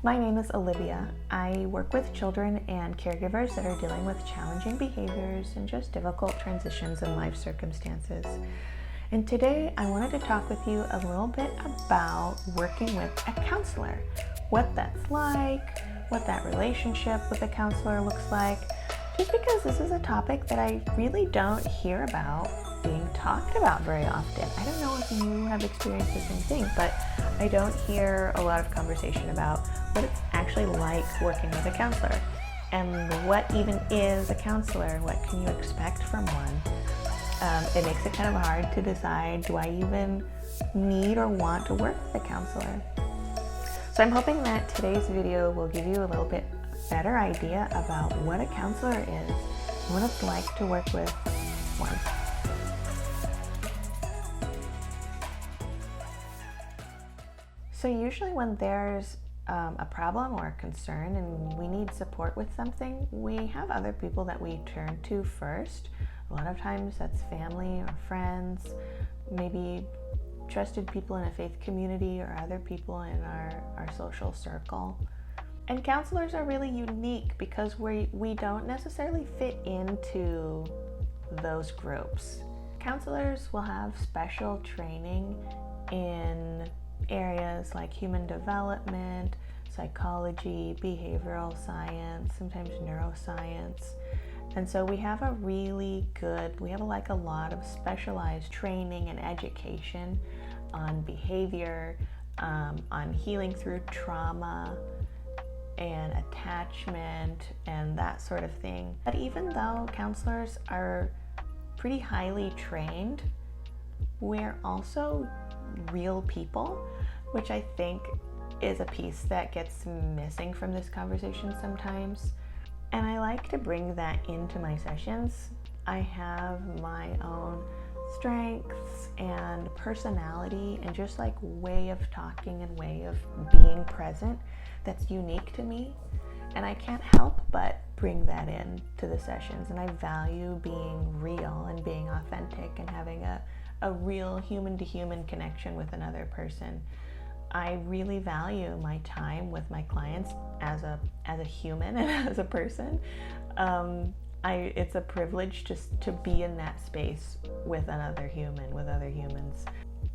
My name is Olivia. I work with children and caregivers that are dealing with challenging behaviors and just difficult transitions in life circumstances. And today I wanted to talk with you a little bit about working with a counselor, what that's like, what that relationship with a counselor looks like, just because this is a topic that I really don't hear about being talked about very often. I don't know if you have experienced the same thing, but I don't hear a lot of conversation about what it's actually like working with a counselor and what even is a counselor, what can you expect from one. It makes it kind of hard to decide, do I even need or want to work with a counselor? So I'm hoping that today's video will give you a little bit better idea about what a counselor is and what it's like to work with one. So usually when there's a problem or a concern and we need support with something, we have other people that we turn to first. A lot of times that's family or friends, maybe trusted people in a faith community or other people in our social circle. And counselors are really unique because we don't necessarily fit into those groups. Counselors will have special training in areas like human development, psychology, behavioral science, sometimes neuroscience. And so we have a lot of specialized training and education on behavior, on healing through trauma and attachment and that sort of thing. But even though counselors are pretty highly trained, we're also real people, which I think is a piece that gets missing from this conversation sometimes. And I like to bring that into my sessions. I have my own strengths and personality and just like way of talking and way of being present that's unique to me. And I can't help but bring that in to the sessions. And I value being real and being authentic and having a real human-to-human connection with another person. I really value my time with my clients as a human and as a person. It's a privilege just to be in that space with another human, with other humans.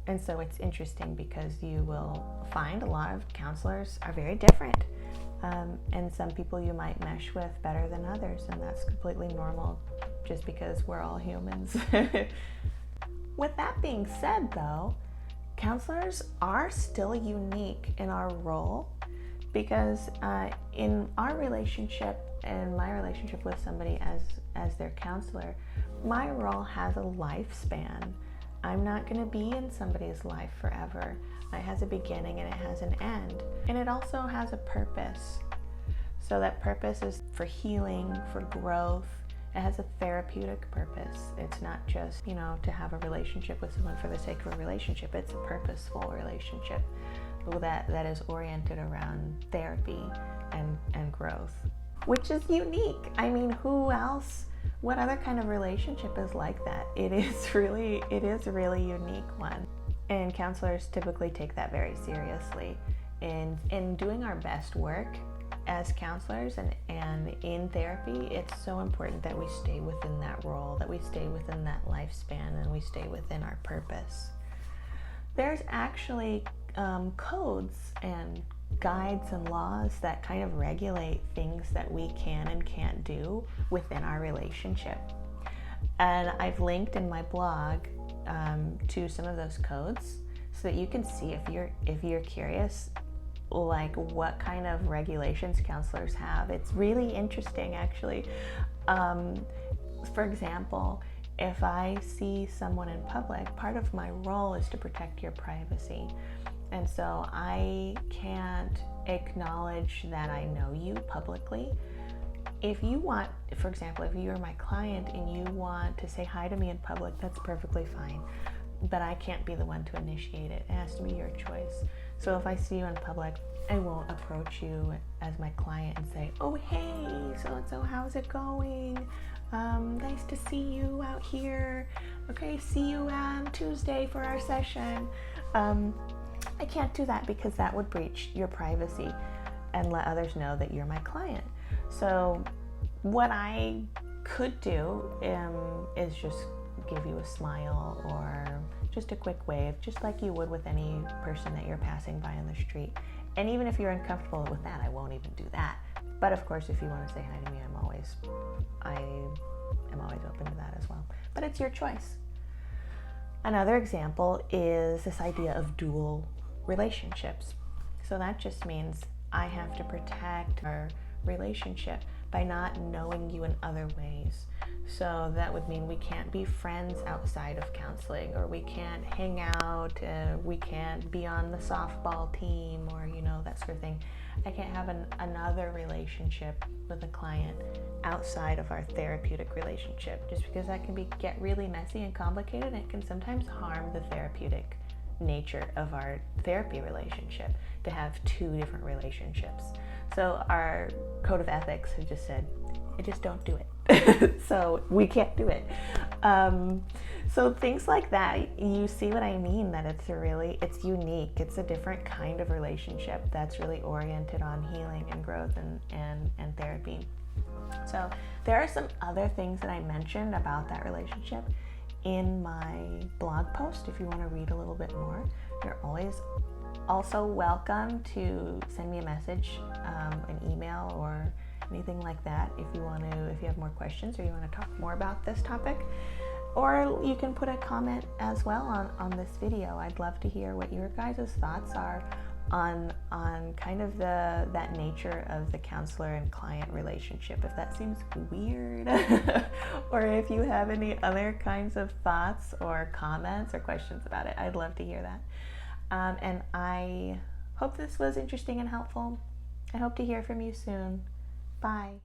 And so it's interesting because you will find a lot of counselors are very different. And some people you might mesh with better than others, and that's completely normal just because we're all humans. With that being said, though, counselors are still unique in our role because in our relationship and my relationship with somebody as their counselor, my role has a lifespan. I'm not going to be in somebody's life forever. It has a beginning and it has an end. And it also has a purpose. So that purpose is for healing, for growth. It has a therapeutic purpose. It's not just, to have a relationship with someone for the sake of a relationship. It's a purposeful relationship that is oriented around therapy and growth, which is unique. I mean, who else? What other kind of relationship is like that? It is a really unique one. And counselors typically take that very seriously. And in doing our best work as counselors and in therapy, it's so important that we stay within that role, that we stay within that lifespan, and we stay within our purpose. There's actually codes and guides and laws that kind of regulate things that we can and can't do within our relationship. And I've linked in my blog to some of those codes so that you can see if you're curious, like what kind of regulations counselors have. It's really interesting, actually. For example, if I see someone in public, part of my role is to protect your privacy. And so I can't acknowledge that I know you publicly. If you want, for example, if you're my client and you want to say hi to me in public, that's perfectly fine. But I can't be the one to initiate it. It has to be your choice. So if I see you in public, I won't approach you as my client and say, oh, hey, so how's it going? Nice to see you out here. Okay, see you on Tuesday for our session. I can't do that because that would breach your privacy. and let others know that you're my client. So what I could do is just give you a smile or just a quick wave, just like you would with any person that you're passing by on the street. And even if you're uncomfortable with that, I won't even do that. But of course, if you want to say hi to me, I am always open to that as well. But it's your choice. Another example is this idea of dual relationships. So that just means I have to protect our relationship by not knowing you in other ways. So that would mean we can't be friends outside of counseling, or we can't hang out, we can't be on the softball team, or that sort of thing. I can't have another relationship with a client outside of our therapeutic relationship, just because that can get really messy and complicated, and it can sometimes harm the therapeutic nature of our therapy relationship to have two different relationships. So our code of ethics has just said, just don't do it. So we can't do it. So things like that, you see what I mean, that it's unique. It's a different kind of relationship that's really oriented on healing and growth and therapy. So there are some other things that I mentioned about that relationship in my blog post. If you want to read a little bit more, you're always also welcome to send me a message, an email, or anything like that if you have more questions or you want to talk more about this topic. Or you can put a comment as well on this video. I'd love to hear what your guys' thoughts are on kind of that nature of the counselor and client relationship, if that seems weird, or if you have any other kinds of thoughts or comments or questions about it. I'd love to hear that. And I hope this was interesting and helpful. I hope to hear from you soon. Bye.